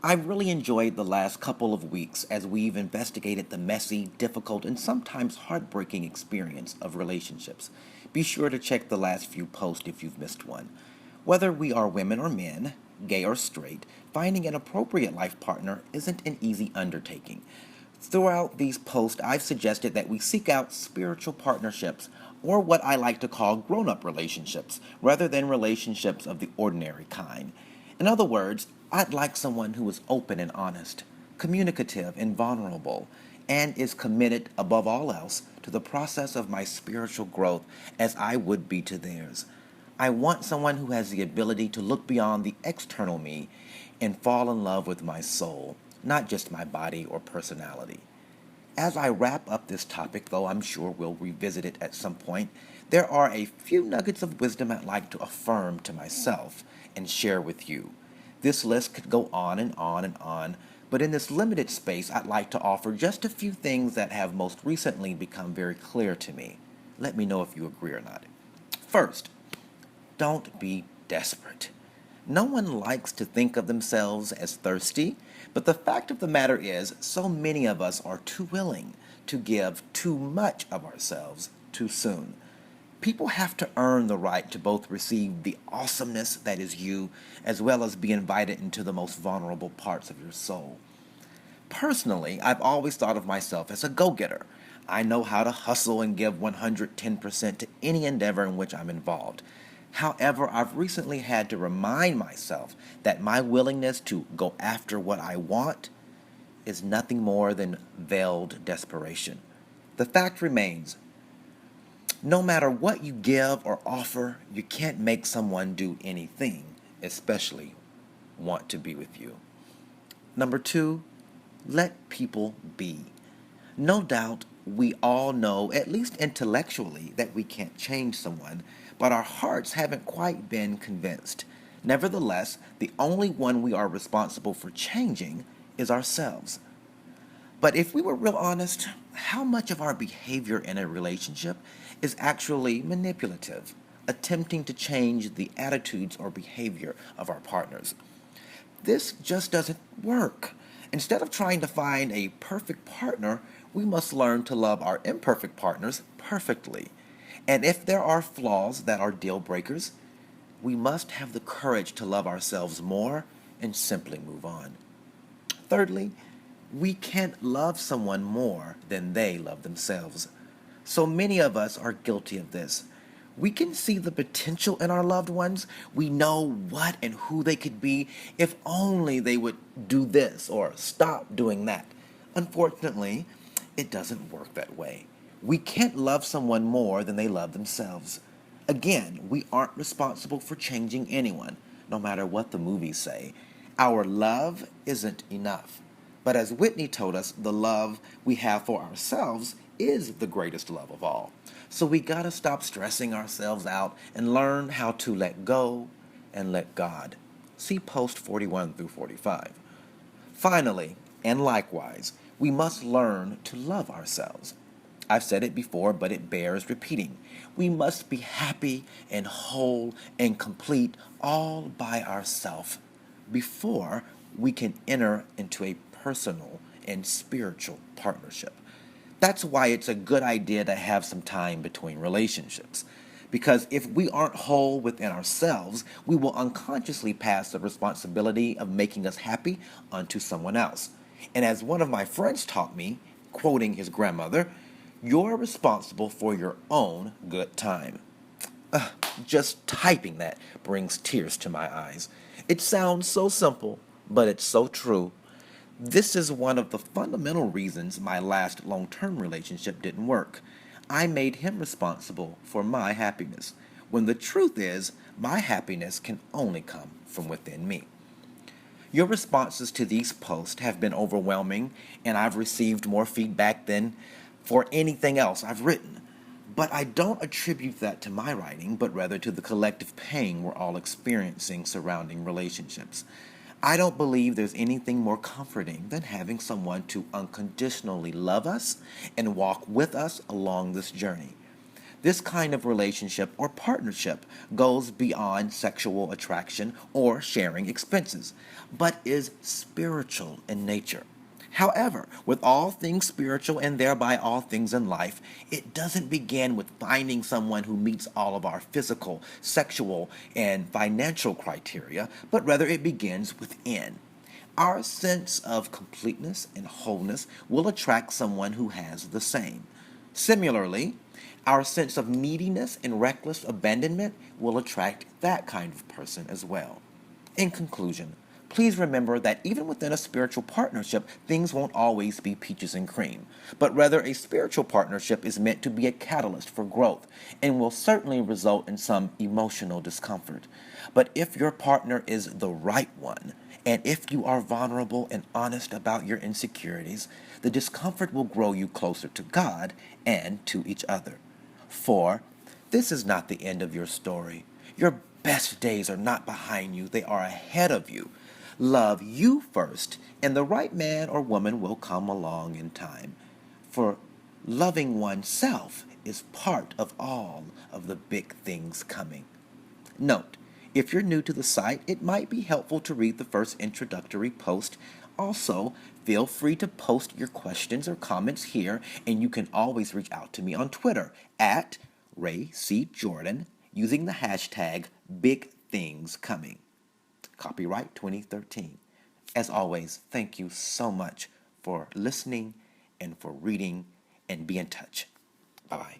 I've really enjoyed the last couple of weeks as we've investigated the messy, difficult, and sometimes heartbreaking experience of relationships. Be sure to check the last few posts if you've missed one. Whether we are women or men, gay or straight, finding an appropriate life partner isn't an easy undertaking. Throughout these posts, I've suggested that we seek out spiritual partnerships, or what I like to call grown up relationships, rather than relationships of the ordinary kind. In other words, I'd like someone who is open and honest, communicative and vulnerable, and is committed, above all else, to the process of my spiritual growth as I would be to theirs. I want someone who has the ability to look beyond the external me and fall in love with my soul, not just my body or personality. As I wrap up this topic, though I'm sure we'll revisit it at some point, there are a few nuggets of wisdom I'd like to affirm to myself and share with you. This list could go on and on and on, but in this limited space, I'd like to offer just a few things that have most recently become very clear to me. Let me know if you agree or not. First, don't be desperate. No one likes to think of themselves as thirsty, but the fact of the matter is, so many of us are too willing to give too much of ourselves too soon. People have to earn the right to both receive the awesomeness that is you, as well as be invited into the most vulnerable parts of your soul. Personally, I've always thought of myself as a go getter. I know how to hustle and give 110% to any endeavor in which I'm involved. However, I've recently had to remind myself that my willingness to go after what I want is nothing more than veiled desperation. The fact remains, no matter what you give or offer, you can't make someone do anything, especially want to be with you. Number two, let people be. No doubt we all know, at least intellectually, that we can't change someone, but our hearts haven't quite been convinced. Nevertheless, the only one we are responsible for changing is ourselves. But if we were real honest, how much of our behavior in a relationship is actually manipulative, attempting to change the attitudes or behavior of our partners? This just doesn't work. Instead of trying to find a perfect partner, we must learn to love our imperfect partners perfectly. And if there are flaws that are deal breakers, we must have the courage to love ourselves more and simply move on. Thirdly, we can't love someone more than they love themselves. So many of us are guilty of this. We can see the potential in our loved ones. We know what and who they could be if only they would do this or stop doing that. Unfortunately, it doesn't work that way. We can't love someone more than they love themselves. Again, we aren't responsible for changing anyone, no matter what the movies say. Our love isn't enough. But as Whitney told us, the love we have for ourselves is the greatest love of all. So we gotta stop stressing ourselves out and learn how to let go and let God. See post 41 through 45. Finally, and likewise, we must learn to love ourselves. I've said it before, but it bears repeating. We must be happy and whole and complete all by ourselves before we can enter into a personal and spiritual partnership. That's why it's a good idea to have some time between relationships. Because if we aren't whole within ourselves, we will unconsciously pass the responsibility of making us happy onto someone else. And as one of my friends taught me, quoting his grandmother, you're responsible for your own good time. Just typing that brings tears to my eyes. It sounds so simple, but it's so true. This is one of the fundamental reasons my last long term relationship didn't work. I made him responsible for my happiness, when the truth is, my happiness can only come from within me. Your responses to these posts have been overwhelming, and I've received more feedback than for anything else I've written. But I don't attribute that to my writing, but rather to the collective pain we're all experiencing surrounding relationships. I don't believe there's anything more comforting than having someone to unconditionally love us and walk with us along this journey. This kind of relationship or partnership goes beyond sexual attraction or sharing expenses, but is spiritual in nature. However, with all things spiritual and thereby all things in life, it doesn't begin with finding someone who meets all of our physical, sexual, and financial criteria, but rather it begins within. Our sense of completeness and wholeness will attract someone who has the same. Similarly, our sense of neediness and reckless abandonment will attract that kind of person as well. In conclusion, please remember that even within a spiritual partnership, things won't always be peaches and cream, but rather a spiritual partnership is meant to be a catalyst for growth and will certainly result in some emotional discomfort. But if your partner is the right one, and if you are vulnerable and honest about your insecurities, the discomfort will grow you closer to God and to each other. For this is not the end of your story. Your best days are not behind you, they are ahead of you. Love you first, and the right man or woman will come along in time. For loving oneself is part of all of the big things coming. Note, if you're new to the site, it might be helpful to read the first introductory post. Also, feel free to post your questions or comments here, and you can always reach out to me on Twitter at Ray C. Jordan using the hashtag BigThingsComing. Copyright 2013. As always, thank you so much for listening and for reading, and be in touch. Bye-bye.